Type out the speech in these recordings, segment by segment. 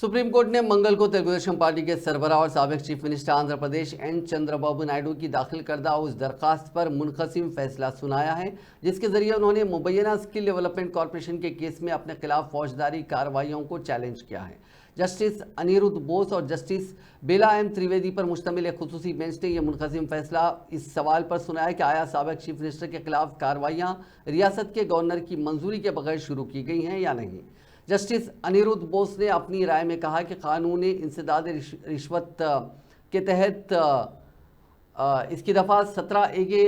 Supreme court ने मंगल को Telugu Desam party के सरबराह और साबिक chief minister Andhra Pradesh N Chandrababu Naidu की दाखिल करदा उस दरखास्त पर मुनक़सिम फैसला सुनाया है जिसके जरिए उन्होंने मुबैना स्किल डेवलपमेंट कॉरपोरेशन के केस में अपने खिलाफ फौजदारी कार्रवाइयों को चैलेंज किया है। जस्टिस अनिरुद्ध बोस और जस्टिस बेला एम त्रिवेदी पर मुश्तमिल एक खुसूसी बेंच ने यह मुनक़सिम फैसला इस सवाल पर सुनाया कि आया साबिक चीफ मिनिस्टर के खिलाफ कार्रवाइयाँ रियासत के गवर्नर की मंजूरी के बगैर शुरू की गई हैं या नहीं। जस्टिस अनिरुद्ध बोस ने अपनी राय में कहा कि कानूनी इंसदाद रिश्वत के तहत इसकी दफ़ा 17A के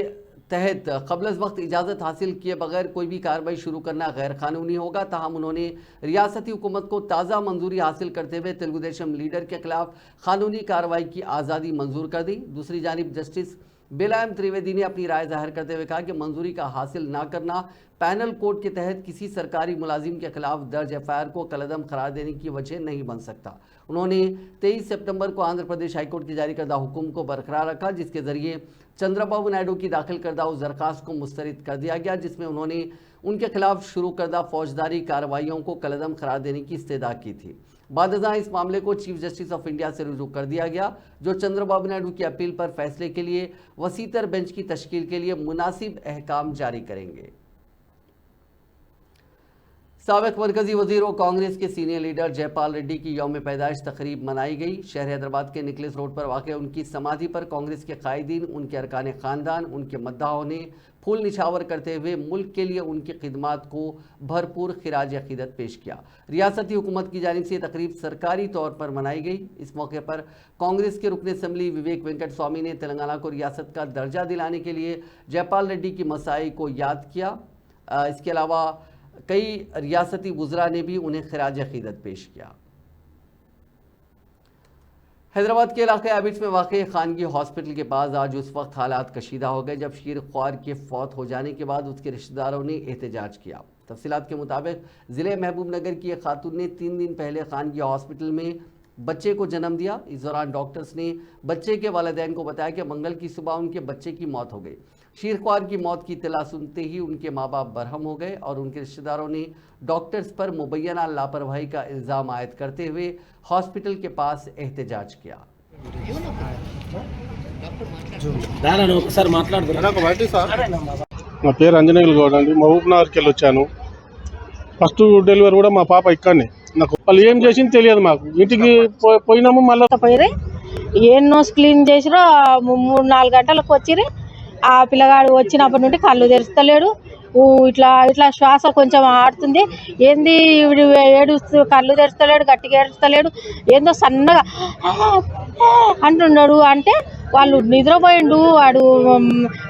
तहत क़ब्ल वक्त इजाज़त हासिल किए बगैर कोई भी कार्रवाई शुरू करना गैर कानूनी होगा। ताहम उन्होंने रियासती हुकूमत को ताज़ा मंजूरी हासिल करते हुए तेलुगुदेशम लीडर के खिलाफ कानूनी कार्रवाई की आज़ादी मंजूर कर दी। दूसरी जानिब जस्टिस बेला एम त्रिवेदी ने अपनी राय जाहिर करते हुए कहा कि मंजूरी का हासिल ना करना पैनल कोड के तहत किसी सरकारी मुलाजिम के खिलाफ दर्ज एफआईआर को कलअदम करार देने की वजह नहीं बन सकता। उन्होंने 23 सितंबर को आंध्र प्रदेश हाईकोर्ट के जारी करदा हुक्म को बरकरार रखा जिसके जरिए चंद्रबाबू नायडू की दाखिल करदा उस दरखास्त को मुस्तरद कर दिया गया जिसमें उन्होंने उनके खिलाफ शुरू करदा फौजदारी कार्रवाइयों को कलअदम करार देने की इस्तदा की थी। बादशाह इस मामले को चीफ जस्टिस ऑफ इंडिया से रुजू कर दिया गया जो चंद्रबाबू नायडू की अपील पर फैसले के लिए वसीतर बेंच की तश्कील के लिए मुनासिब अहकाम जारी करेंगे। साबिक मरकजी वजीर और कांग्रेस के सीनियर लीडर जयपाल रेड्डी की यौम पैदाइश तकरीब मनाई गई। शहर हैदराबाद के निकलेस रोड पर वाक़ उनकी समाधि पर कांग्रेस के कायदीन, उनके अरकान ख़ानदान, उनके मद्दाहों ने फूल निछावर करते हुए मुल्क के लिए उनकी खिदमात को भरपूर खिराज अक़ीदत पेश किया। रियासती हुकूमत की जानिब से तकरीब सरकारी तौर पर मनाई गई। इस मौके पर कांग्रेस के रुकन असम्बली विवेक वेंकट स्वामी ने तेलंगाना को रियासत का दर्जा दिलाने के लिए जयपाल रेड्डी की मसाई को याद किया। इसके अलावा कई रियासती वुज़रा ने भी उन्हें खिराज अक़ीदत पेश किया। हैदराबाद के इलाके एबिट्स में वाक़ खानगी हॉस्पिटल के पास आज उस वक्त हालात कशीदा हो गए जब शीर ख्वार के फौत हो जाने के बाद उसके रिश्तेदारों ने एहतजाज किया। तफसीलात के मुताबिक ज़िले महबूब नगर की एक खातून ने 3 दिन पहले खानगी हॉस्पिटल में बच्चे को जन्म दिया। इस दौरान डॉक्टर्स ने बच्चे के वालिदैन को बताया कि मंगल की सुबह उनके बच्चे की मौत हो गई। शीर ख्वार की मौत की इत्तला सुनते ही उनके माँ बाप बरहम हो गए और उनके रिश्तेदारों ने डॉक्टर्स पर मुबैना लापरवाही का इल्ज़ाम आयद करते हुए हॉस्पिटल के पास एहतजाज किया। నా పేరు అంజనేయులు గౌడ్ అండి మహబూబ్ నగర్కి వెళ్ళి వచ్చాను ఫస్ట్ డెలివరీ కూడా మా పాప ఇక్కడనే నాకు వాళ్ళు ఏం చేసింది తెలియదు మాకు ఇంటికి పోయినాము మళ్ళీ పోయిరే ఎన్నో క్లీన్ చేసిరో 3-4 గంటలకు వచ్చిరి ఆ పిల్లగాడు వచ్చినప్పటి నుండి కళ్ళు తెరుస్తలేడు ఇట్లా ఇట్లా శ్వాస కొంచెం ఆడుతుంది ఏంది ఏడుస్తూ కళ్ళు తెరుస్తలేడు గట్టిగా ఏడుస్తలేడు ఏందో సన్నగా అంటున్నాడు అంటే వాళ్ళు నిద్రపోయిండు వాడు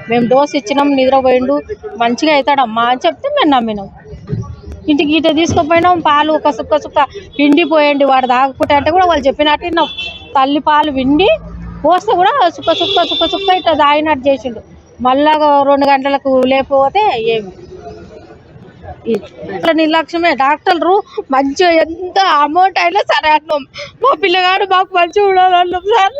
మేము డోస్ ఇచ్చినాం నిద్రపోయిండు మంచిగా అవుతాడమ్మా అని చెప్తే మేము నమ్మినాం ఇంటికి ఇట తీసుకుపోయినాం పాలు ఒక సుక్క పిండిపోయండి వాడు తాగకుంటే అంటే కూడా వాళ్ళు చెప్పినట్టు విన్నాం తల్లి పాలు విండి పోస్తే కూడా సుక్క ఇట్లా తాగినట్టు చేసిండు మళ్ళా 2 గంటలకు లేకపోతే ఏమి ఇట్లా నిర్లక్ష్యమే డాక్టర్లు మంచిగా ఎంత అమౌంట్ అయినా సరే అన్నాం మా పిల్లగాడు మాకు మంచిగా ఉండాలన్నాం సార్।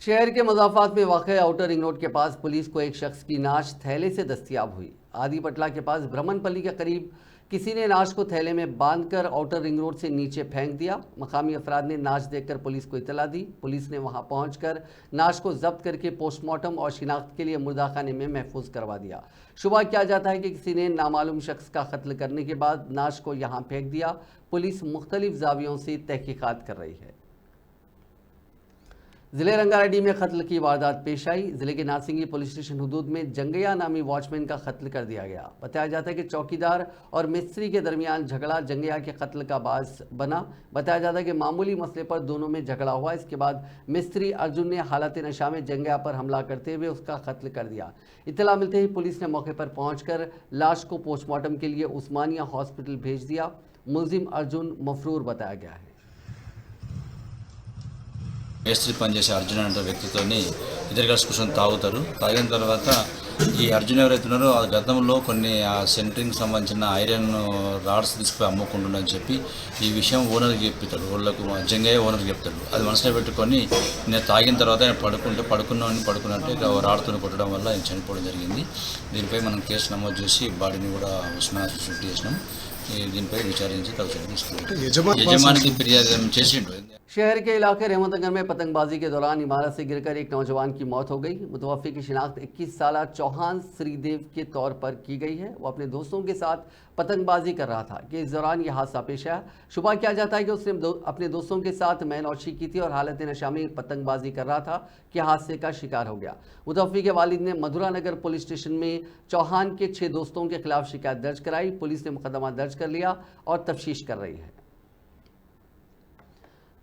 शहर के मज़ाफ़ात में वाक़ आउटर रिंग रोड के पास पुलिस को एक शख्स की नाश थैले से दस्तियाब हुई। आदि पटला के पास ब्रह्मनपल्ली के करीब किसी ने नाश को थैले में बांधकर आउटर रिंग रोड से नीचे फेंक दिया। मकामी अफराद ने नाश देखकर पुलिस को इतला दी। पुलिस ने वहां पहुंचकर नाश को जब्त करके पोस्टमार्टम और शिनाख्त के लिए मुर्दाखाने में महफूज करवा दिया। शुबा किया जाता है कि किसी ने नामालूम शख्स का कत्ल करने के बाद नाश को यहां फेंक दिया। पुलिस मुख्तलिफ जावियों से तहकीकात कर रही है। ज़िले रंगारेड्डी में कत्ल की वारदात पेश आई। ज़िले के नारसिंगी पुलिस स्टेशन हदूद में जंगैया नामी वॉचमैन का कत्ल कर दिया गया। बताया जाता है कि चौकीदार और मिस्त्री के दरमियान झगड़ा जंगैया के कत्ल का बायस बना। बताया जाता है कि मामूली मसले पर दोनों में झगड़ा हुआ। इसके बाद मिस्त्री अर्जुन ने हालत नशा में जंगैया पर हमला करते हुए उसका कत्ल कर दिया। इत्तला मिलते ही पुलिस ने मौके पर पहुंचकर लाश को पोस्टमार्टम के लिए उस्मानिया हॉस्पिटल भेज दिया। मुलजिम अर्जुन मफरूर बताया गया है। మేస్త్రి పనిచేసే అర్జున్ అనే వ్యక్తితోని ఇద్దరు కలిసి కూర్చొని తాగుతారు. తాగిన తర్వాత ఈ అర్జున్ ఎవరైతే ఉన్నారో ఆ గతంలో కొన్ని ఆ సెంటరింగ్ సంబంధించిన ఐరన్ రాడ్స్ తీసుకుపోయి అమ్ముకుంటుండని చెప్పి ఈ విషయం ఓనర్కి చెప్తాడు. వాళ్ళకు జంగయ్య ఓనర్కి చెప్తాడు. అది మనసులో పెట్టుకొని నేను తాగిన తర్వాత ఆయన పడుకున్నట్టు ఇక రాడ్తో కొట్టడం వల్ల ఆయన చనిపోవడం జరిగింది. దీనిపై మనం కేసు నమోదు చేసి బాడీని కూడా ఉస్మానియా షిఫ్ట్ చేసినాం. దీనిపై విచారించి తగు చర్యలు తీసుకుంటాం. యజమానికి ఫిర్యాదు చేసిండు. शहर के इलाके रहमतनगर में पतंगबाजी के दौरान इमारत से गिरकर एक नौजवान की मौत हो गई। मुतवफ़्फ़ी की शिनाख्त 21 साल चौहान श्रीदेव के तौर पर की गई है। वो अपने दोस्तों के साथ पतंगबाजी कर रहा था कि इस दौरान यह हादसा पेश आया। शुबा किया जाता है कि उसने अपने दोस्तों के साथ मैनौशी की थी और हालत नशा में पतंगबाजी कर रहा था कि हादसे का शिकार हो गया। मुतवफ़्फ़ी के वालिद ने मधुरा नगर पुलिस स्टेशन में चौहान के 6 दोस्तों के खिलाफ शिकायत दर्ज कराई। पुलिस ने मुकदमा दर्ज कर लिया और तफ्तीश कर रही है।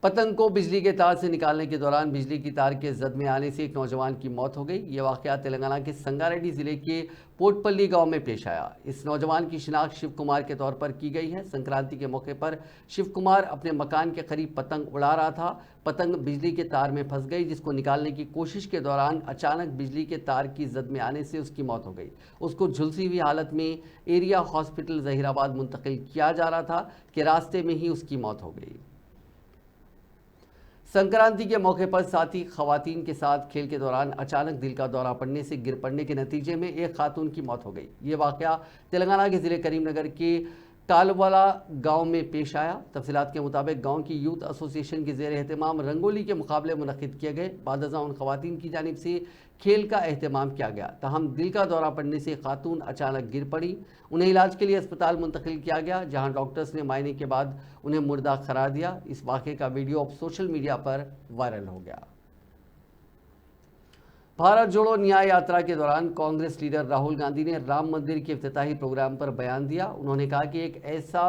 पतंग को बिजली के तार से निकालने के दौरान बिजली की तार के जद में आने से एक नौजवान की मौत हो गई। ये वाक़या तेलंगाना के संगारेड्डी ज़िले के पोटपल्ली गांव में पेश आया। इस नौजवान की शिनाख्त शिव कुमार के तौर पर की गई है। संक्रांति के मौके पर शिव कुमार अपने मकान के करीब पतंग उड़ा रहा था। पतंग बिजली के तार में फंस गई, जिसको निकालने की कोशिश के दौरान अचानक बिजली के तार की जद में आने से उसकी मौत हो गई। उसको झुलसी हुई हालत में एरिया हॉस्पिटल जहीराबाद मुंतकिल किया जा रहा था कि रास्ते में ही उसकी मौत हो गई। संक्रांति के मौके पर साथी खवातीन के साथ खेल के दौरान अचानक दिल का दौरा पड़ने से गिर पड़ने के नतीजे में एक खातून की मौत हो गई। ये वाक़या तेलंगाना के ज़िले करीमनगर के कालवाला गांव में पेश आया। तफसीलात के मुताबिक गांव की यूथ एसोसिएशन के ज़ेर एहतमाम रंगोली के मुकाबले मुनक़िद किए गए। बादशाह उन खवातीन की जानिब से खेल का एहतमाम किया गया, ताहम दिल का दौरा पड़ने से खातून अचानक गिर पड़ी। उन्हें इलाज के लिए अस्पताल मुंतकिल किया गया, जहां डॉक्टर्स ने मायने के बाद उन्हें मुर्दा करार दिया। इस वाक़े का वीडियो अब सोशल मीडिया पर वायरल हो गया। भारत जोड़ो न्याय यात्रा के दौरान कांग्रेस लीडर राहुल गांधी ने राम मंदिर के इफ्तिताही प्रोग्राम पर बयान दिया। उन्होंने कहा कि एक ऐसा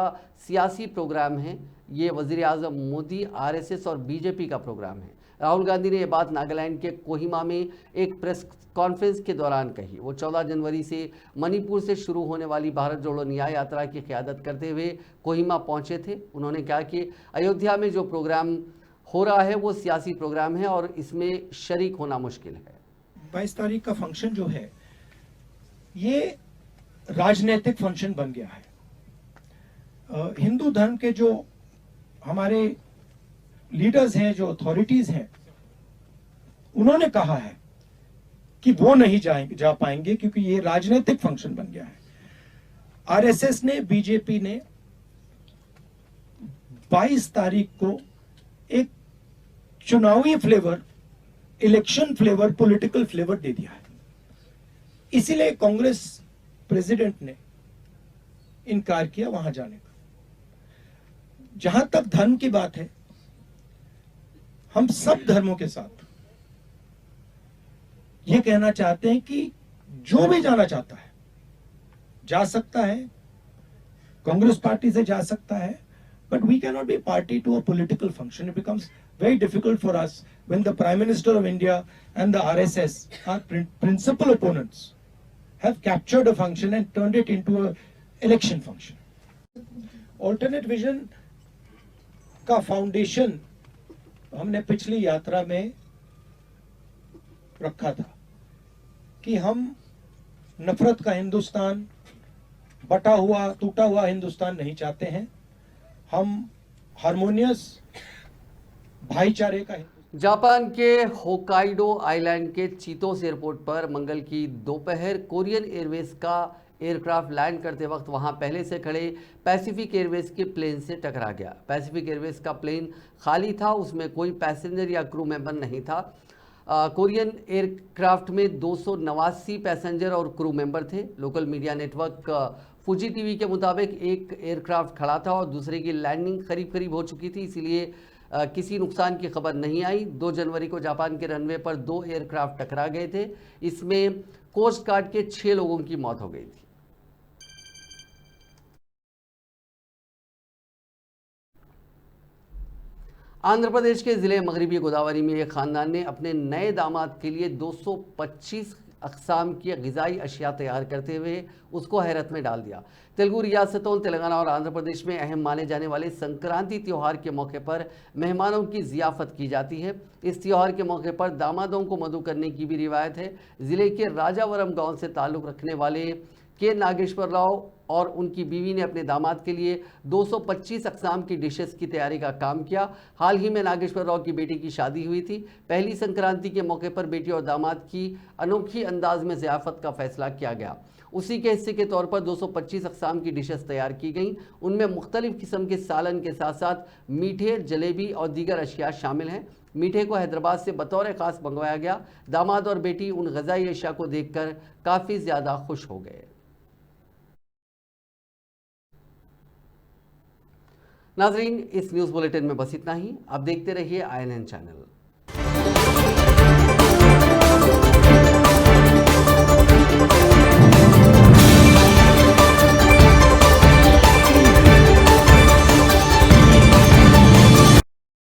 सियासी प्रोग्राम है, ये वज़ीर आज़म मोदी, आरएसएस और बीजेपी का प्रोग्राम है। राहुल गांधी ने यह बात नागालैंड के कोहिमा में एक प्रेस कॉन्फ्रेंस के दौरान कही। वो 14 जनवरी से मणिपुर से शुरू होने वाली भारत जोड़ो न्याय यात्रा की क़यादत करते हुए कोहिमा पहुंचे थे। उन्होंने कहा कि अयोध्या में जो प्रोग्राम हो रहा है वो सियासी प्रोग्राम है और इसमें शरीक होना मुश्किल है। 22 तारीख का फंक्शन जो है ये राजनीतिक फंक्शन बन गया है। हिंदू धर्म के जो हमारे लीडर्स हैं, जो अथॉरिटीज हैं, उन्होंने कहा है कि वो नहीं जा पाएंगे क्योंकि ये राजनीतिक फंक्शन बन गया है। आरएसएस ने, बीजेपी ने 22 तारीख को एक चुनावी flavour, election flavour, political flavour दे दिया है। इसीलिए कांग्रेस प्रेसिडेंट ने इनकार किया वहां जाने का। जहां तक धर्म की बात है, हम सब धर्मों के साथ ये कहना चाहते हैं कि जो भी जाना चाहता है जा सकता है, कांग्रेस पार्टी से जा सकता है, but we cannot be party to a political function. It becomes very difficult for us when the Prime Minister of India and the RSS, our principal opponents, have captured a function and turned it into a election function. Alternate Vision का foundation हमने पिछली यात्रा में रखा था कि हम नफरत का हिंदुस्तान, बटा हुआ, टूटा हुआ हिंदुस्तान नहीं चाहते हैं। हम हार्मोनियस भाईचारे का जापान के होकाइडो आइलैंड के चीतोस एयरपोर्ट पर मंगल की दोपहर कोरियन एयरवेज का एयरक्राफ्ट लैंड करते वक्त वहां पहले से खड़े पैसिफिक एयरवेज के प्लेन से टकरा गया। पैसिफिक एयरवेज का प्लेन खाली था, उसमें कोई पैसेंजर या क्रू मेंबर नहीं था। कोरियन एयरक्राफ्ट में 289 पैसेंजर और क्रू मेंबर थे। लोकल मीडिया नेटवर्क फुजी टीवी के मुताबिक एक एयरक्राफ्ट खड़ा था और दूसरे की लैंडिंग करीब करीब हो चुकी थी, इसीलिए किसी नुकसान की खबर नहीं आई। 2 जनवरी को जापान के रनवे पर 2 एयरक्राफ्ट टकरा गए थे। इसमें कोस्ट गार्ड के 6 लोगों की मौत हो गई थी। आंध्र प्रदेश के ज़िले मगरबी गोदावरी में एक ख़ानदान ने अपने नए दामाद के लिए 225 अक़साम की ग़िज़ाई अशिया तैयार करते हुए उसको हैरत में डाल दिया। तेलुगु रियासतों तेलंगाना और आंध्र प्रदेश में अहम माने जाने वाले संक्रांति त्यौहार के मौके पर मेहमानों की ज़ियाफ़त की जाती है। इस त्यौहार के मौके पर दामादों को मधु करने की भी रिवायत है। ज़िले के राजावरम गाँव से ताल्लुक़ रखने वाले के नागेश्वर राव और उनकी बीवी ने अपने दामाद के लिए 225 अक़साम की डिशेस की तैयारी का काम किया। हाल ही में नागेश्वर राव की बेटी की शादी हुई थी। पहली संक्रांति के मौके पर बेटी और दामाद की अनोखी अंदाज में ज़ियाफ़त का फैसला किया गया। उसी के हिस्से के तौर पर 225 अक़साम की डिशेस तैयार की गईं। उनमें मुख्तलिफ किस्म के सालन के साथ साथ मीठे, जलेबी और दीगर अशिया शामिल हैं। मीठे को हैदराबाद से बतौर ख़ास मंगवाया गया। दामाद और बेटी उन ग़ज़ाई अशिया को देखकर काफ़ी ज़्यादा खुश हो गए। नाज़रीन, इस न्यूज़ बुलेटिन में बस इतना ही। आप देखते रहिए INN चैनल।